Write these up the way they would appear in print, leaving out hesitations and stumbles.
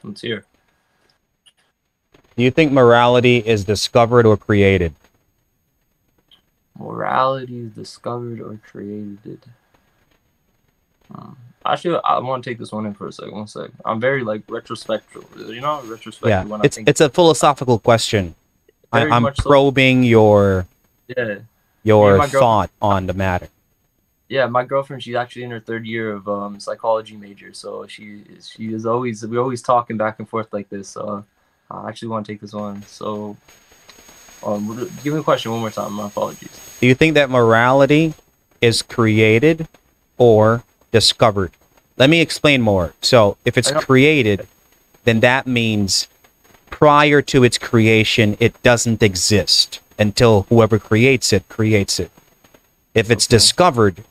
Let's hear. Do you think morality is discovered or created? Morality is discovered or created. Actually, I want to take this one in for a second. One sec. I'm very like retrospective. You know, Yeah, retrospective when I it's think. it's a philosophical question. Very I'm much so. probing your Yeah. Me and your my girlfriend. thought on the matter. Yeah, my girlfriend. She's actually in her third year of psychology major. So she is always we're always talking back and forth like this. So I actually want to take this one. So give me a question one more time. My apologies. Do you think that morality is created or discovered? Let me explain more. So, if it's created, then that means prior to its creation, it doesn't exist until whoever creates it creates it. If it's discovered,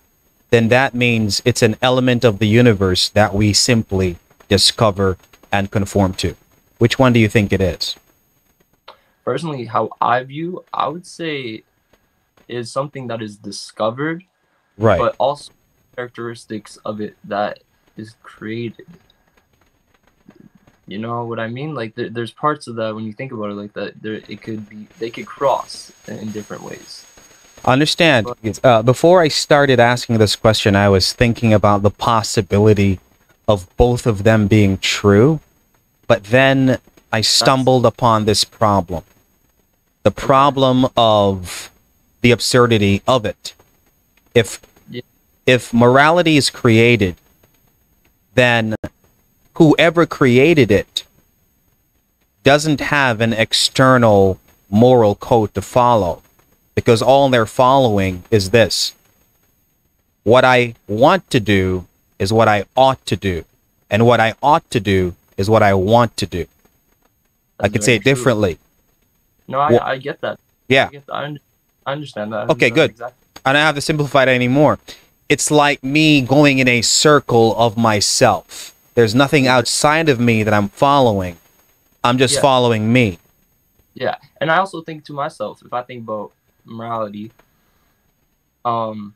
then that means it's an element of the universe that we simply discover and conform to. Which one do you think it is? Personally, how I view, I would say, is something that is discovered, Right. but also characteristics of it that is created. You know what I mean? Like there's parts of that when you think about it like that. They could cross in different ways. Understand. Before I started asking this question, I was thinking about the possibility of both of them being true, but then I stumbled upon this problem. The problem of the absurdity of it. If morality is created, then whoever created it doesn't have an external moral code to follow, because all they're following is this: what I want to do is what I ought to do, and what I ought to do is what I want to do. I could say it differently. No, I get that. Yeah. I understand that. Okay, good. Exactly. I don't have to simplify it anymore. It's like me going in a circle of myself. There's nothing outside of me that I'm following. I'm just following me. Yeah, and I also think to myself, if I think about morality, I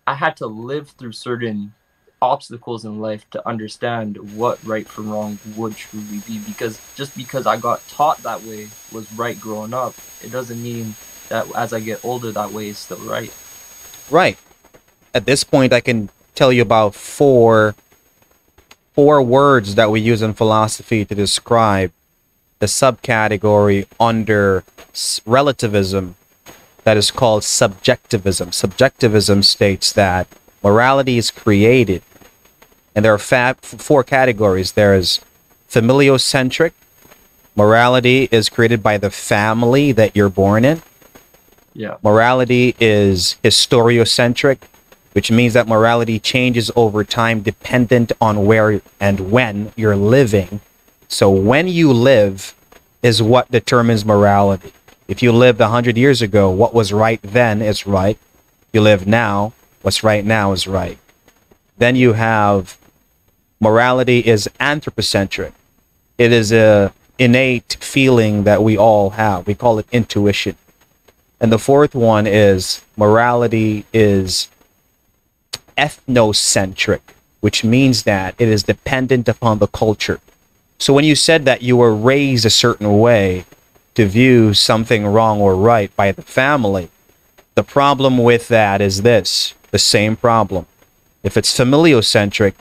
had to live through certain obstacles in life to understand what right from wrong would truly be, because just because I got taught that way was right growing up, it doesn't mean that as I get older that way is still right. Right. At this point, I can tell you about four words that we use in philosophy to describe the subcategory under relativism that is called subjectivism. Subjectivism states that morality is created, and there are four categories. There is familiocentric. Morality is created by the family that you're born in. Yeah. Morality is historiocentric, which means that morality changes over time dependent on where and when you're living. So when you live is what determines morality. If you lived 100 years ago, what was right then is right. If you live now, what's right now is right. Then you have morality is anthropocentric. It is a innate feeling that we all have. We call it intuition. And the fourth one is morality is ethnocentric, which means that it is dependent upon the culture. So when you said that you were raised a certain way to view something wrong or right by the family, the problem with that is this, the same problem. If it's familiocentric,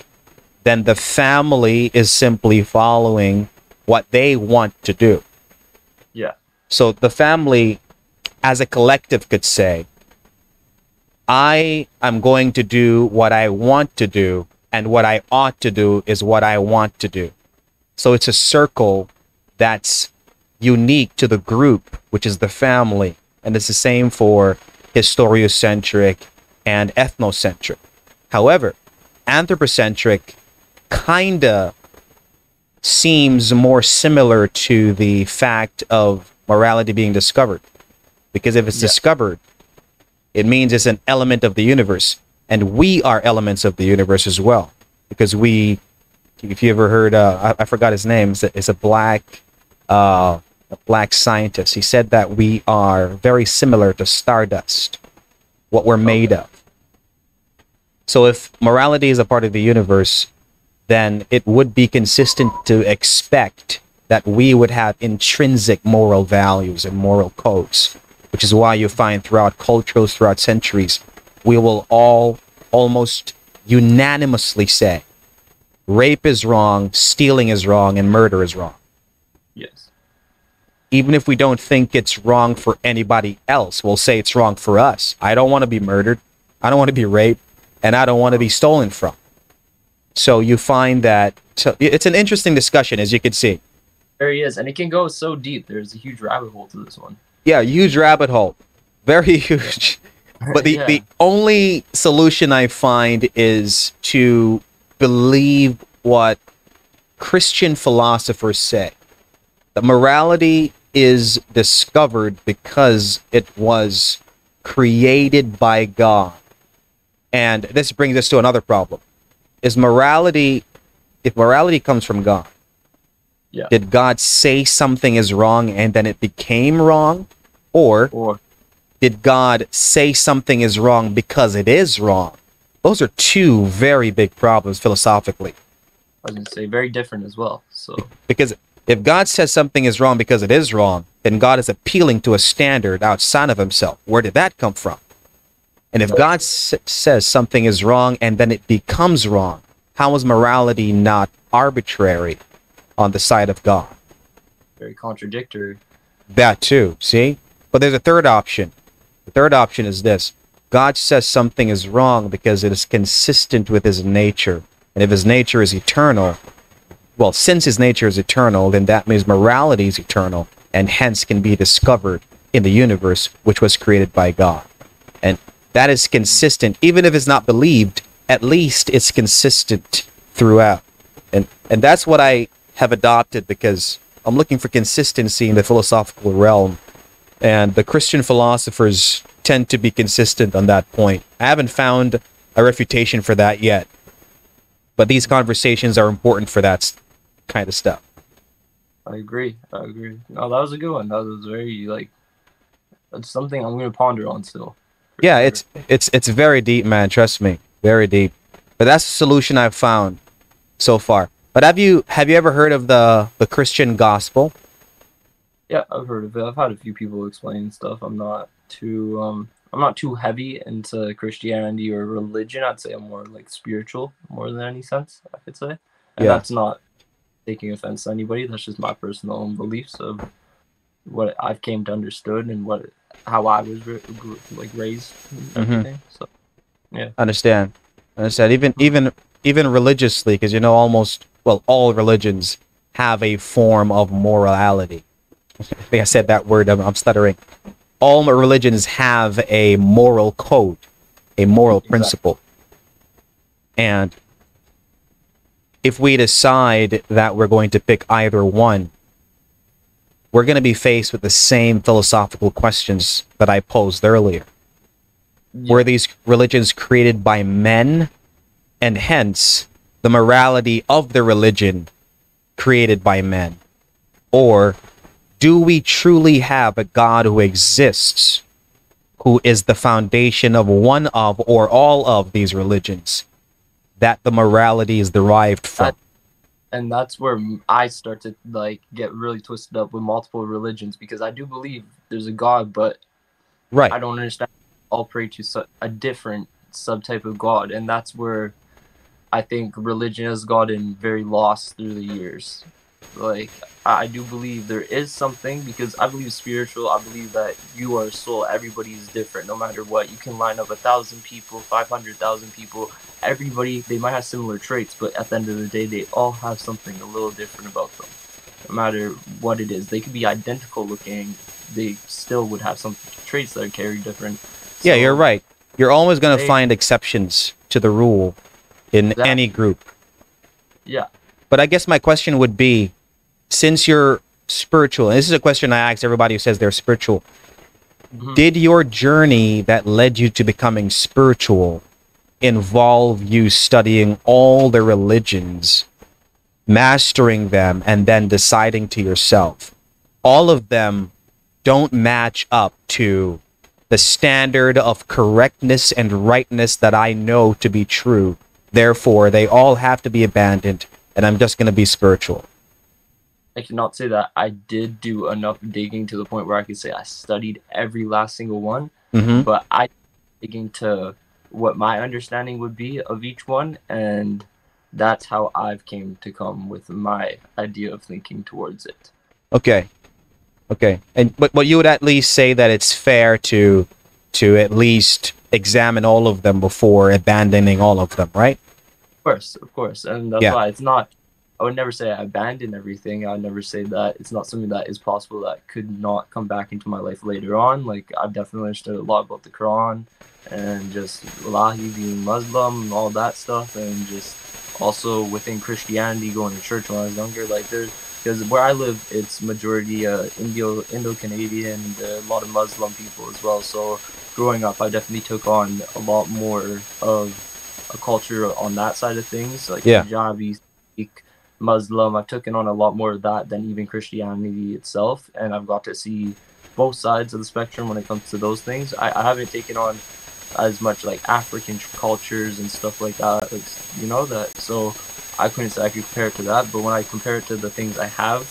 then the family is simply following what they want to do. Yeah. So the family as a collective could say, I am going to do what I want to do, and what I ought to do is what I want to do. So it's a circle that's unique to the group, which is the family. And it's the same for historiocentric and ethnocentric. However, anthropocentric kinda seems more similar to the fact of morality being discovered. Because if it's discovered, it means it's an element of the universe. And we are elements of the universe as well. Because we, if you ever heard, I forgot his name, it's a black scientist. He said that we are very similar to stardust, what we're made of. So if morality is a part of the universe, then it would be consistent to expect that we would have intrinsic moral values and moral codes, which is why you find throughout cultures, throughout centuries, we will all almost unanimously say rape is wrong, stealing is wrong, and murder is wrong. Yes. Even if we don't think it's wrong for anybody else, we'll say it's wrong for us. I don't want to be murdered, I don't want to be raped, and I don't want to be stolen from. So you find that it's an interesting discussion, as you can see. There he is, and it can go so deep. There's a huge rabbit hole to this one. Yeah, huge rabbit hole. Very huge. But the only solution I find is to believe what Christian philosophers say. That morality is discovered because it was created by God. And this brings us to another problem. Is morality, if morality comes from God, did God say something is wrong and then it became wrong? Or did God say something is wrong because it is wrong? Those are two very big problems philosophically. I was going to say very different as well. So because if God says something is wrong because it is wrong, then God is appealing to a standard outside of himself. Where did that come from? And if God says something is wrong and then it becomes wrong, how is morality not arbitrary on the side of God? Very contradictory. That too, see? But there's a third option. The third option is this. God says something is wrong because it is consistent with his nature. And if his nature is eternal, well, since his nature is eternal, then that means morality is eternal and hence can be discovered in the universe which was created by God. And that is consistent. Even if it's not believed, at least it's consistent throughout. And that's what I have adopted because I'm looking for consistency in the philosophical realm. And the Christian philosophers tend to be consistent on that point. I haven't found a refutation for that yet. But these conversations are important for that kind of stuff. I agree. No, that was a good one. That was very, that's something I'm going to ponder on still. Yeah, sure. It's very deep, man. Trust me. Very deep. But that's the solution I've found so far. But have you ever heard of the Christian gospel? Yeah, I've heard of it. I've had a few people explain stuff. I'm not too heavy into Christianity or religion. I'd say I'm more spiritual, more than any sense, I could say. And that's not taking offense to anybody. That's just my personal beliefs of what I've came to understood and how I was raised and everything. So yeah. Understand. Even religiously, because all religions have a form of morality. I think I said that word. I'm stuttering. All religions have a moral code, a moral principle. And if we decide that we're going to pick either one, we're going to be faced with the same philosophical questions that I posed earlier. Were these religions created by men, and hence the morality of the religion created by men? Or do we truly have a God who exists, who is the foundation of one of or all of these religions, that the morality is derived from? And that's where I start to get really twisted up with multiple religions, because I do believe there's a God, but I don't understand. All pray to a different subtype of God, and that's where I think religion has gotten very lost through the years. I do believe there is something, because I believe spiritual. I believe that you are a soul. Everybody is different, no matter what. You can line up 1,000 people, 500,000 people. Everybody, they might have similar traits, but at the end of the day, they all have something a little different about them. No matter what it is, they could be identical looking. They still would have some traits that are carried different. Yeah, you're right. You're always going to find exceptions to the rule in any group. Yeah. But I guess my question would be, since you're spiritual, and this is a question I ask everybody who says they're spiritual, did your journey that led you to becoming spiritual involve you studying all the religions, mastering them, and then deciding to yourself, all of them don't match up to the standard of correctness and rightness that I know to be true. therefore they all have to be abandoned, and I'm just going to be spiritual. I cannot say that I did do enough digging to the point where I could say I studied every last single one, but I digging to what my understanding would be of each one, and that's how I've came to come with my idea of thinking towards it. Okay. And but you would at least say that it's fair to at least examine all of them before abandoning all of them, right? Of course, and that's why it's not. I would never say I abandon everything. I would never say that it's not something that is possible that could not come back into my life later on. Like, I've definitely understood a lot about the Quran and just Wallahi being Muslim and all that stuff, and just also within Christianity, going to church when I was younger. Like, because where I live, it's majority Indo-Canadian, and a lot of Muslim people as well. So growing up, I definitely took on a lot more of a culture on that side of things, like Punjabi, Sikh, Muslim. I've taken on a lot more of that than even Christianity itself, and I've got to see both sides of the spectrum when it comes to those things. I haven't taken on as much like African cultures and stuff like that, that. So I couldn't say I could compare it to that, but when I compare it to the things I have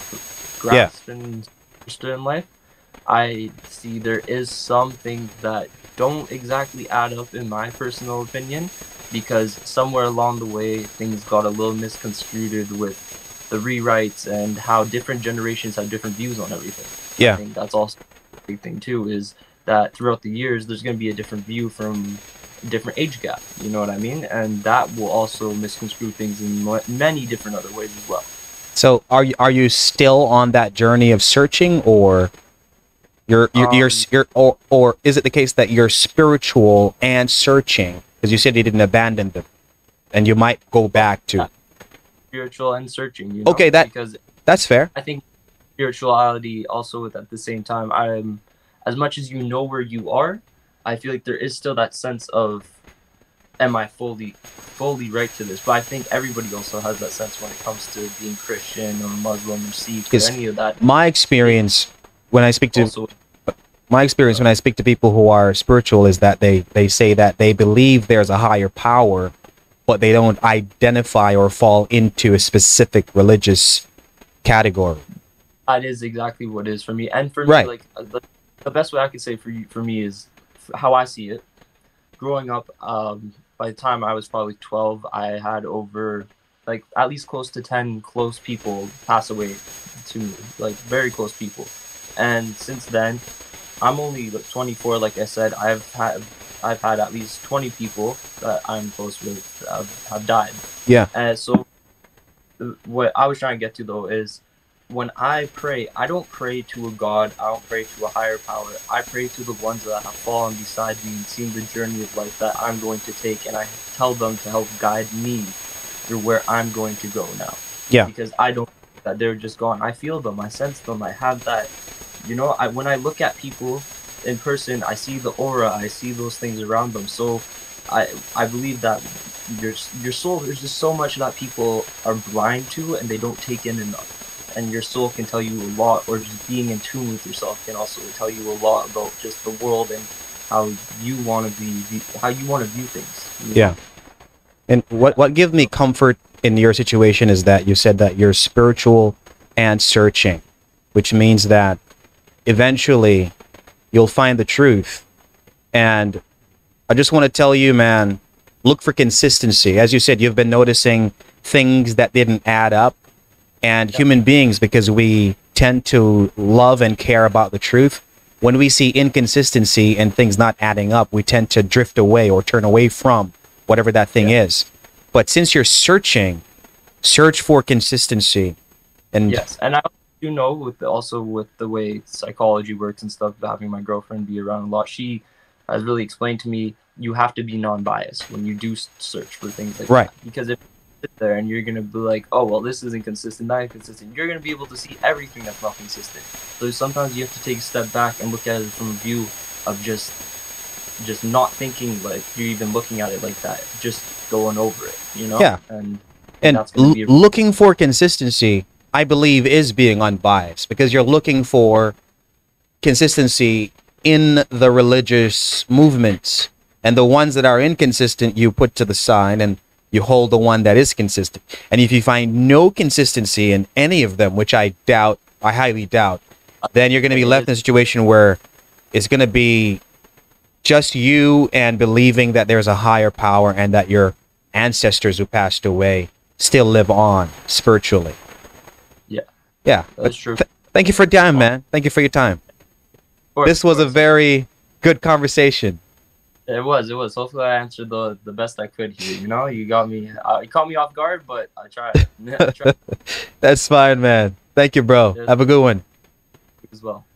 grasped and understood in life, I see there is some things that don't exactly add up in my personal opinion, because somewhere along the way things got a little misconstrued with the rewrites and how different generations have different views on everything. I think that's also a big thing too, is that throughout the years there's going to be a different view from a different age gap, you know what I mean? And that will also misconstrue things in many different other ways as well. So are you still on that journey of searching, or you're or is it the case that you're spiritual and searching? Because you said you didn't abandon them, and you might go back to spiritual and searching. Okay, that's fair. I think spirituality also, at the same time, I'm, as much as you know where you are, I feel like there is still that sense of, am I fully right to this? But I think everybody also has that sense when it comes to being Christian or Muslim or Sikh or any of that. My experience when I speak to people who are spiritual is that they say that they believe there's a higher power, but they don't identify or fall into a specific religious category. That is exactly what it is for me. And for me, like, the best way I could say for me is how I see it. Growing up, by the time I was probably 12, I had over, like, at least close to 10 close people pass away to me, like, very close people. And since then, I'm only 24, like I said. I've had at least 20 people that I'm close with have died. Yeah. And so what I was trying to get to, though, is when I pray, I don't pray to a God. I don't pray to a higher power. I pray to the ones that have fallen beside me and seen the journey of life that I'm going to take, and I tell them to help guide me through where I'm going to go now. Yeah. Because I don't think that they're just gone. I feel them. I sense them. I have that. When I look at people in person, I see the aura. I see those things around them. So I believe that your soul, there's just so much that people are blind to and they don't take in enough. And your soul can tell you a lot, or just being in tune with yourself can also tell you a lot about just the world and how you want to view things. Yeah. And what gives me comfort in your situation is that you said that you're spiritual and searching, which means that eventually you'll find the truth. And I just want to tell you, man, look for consistency. As you said, you've been noticing things that didn't add up. And human beings, because we tend to love and care about the truth, when we see inconsistency and things not adding up, we tend to drift away or turn away from whatever that thing is. But since you're searching, search for consistency. And yes, and I do know with the way psychology works and stuff, having my girlfriend be around a lot, she has really explained to me you have to be non-biased when you do search for things like that. Because if there and you're gonna be like, oh well, this isn't consistent, that inconsistent, you're gonna be able to see everything that's not consistent. So sometimes you have to take a step back and look at it from a view of just not thinking like you're even looking at it like that, just going over it, Yeah. And that's looking for consistency, I believe, is being unbiased, because you're looking for consistency in the religious movements, and the ones that are inconsistent you put to the side, and you hold the one that is consistent. And if you find no consistency in any of them, which I doubt, I highly doubt, then you're going to be left in a situation where it's going to be just you and believing that there's a higher power and that your ancestors who passed away still live on spiritually. Yeah. Yeah. That's true. Thank you for your time, man. Thank you for your time. This was a very good conversation. It was. Hopefully I answered the best I could here. You know, you got me, you caught me off guard, but I tried. I tried That's fine, man. Thank you, bro. Yes. Have a good one. as well.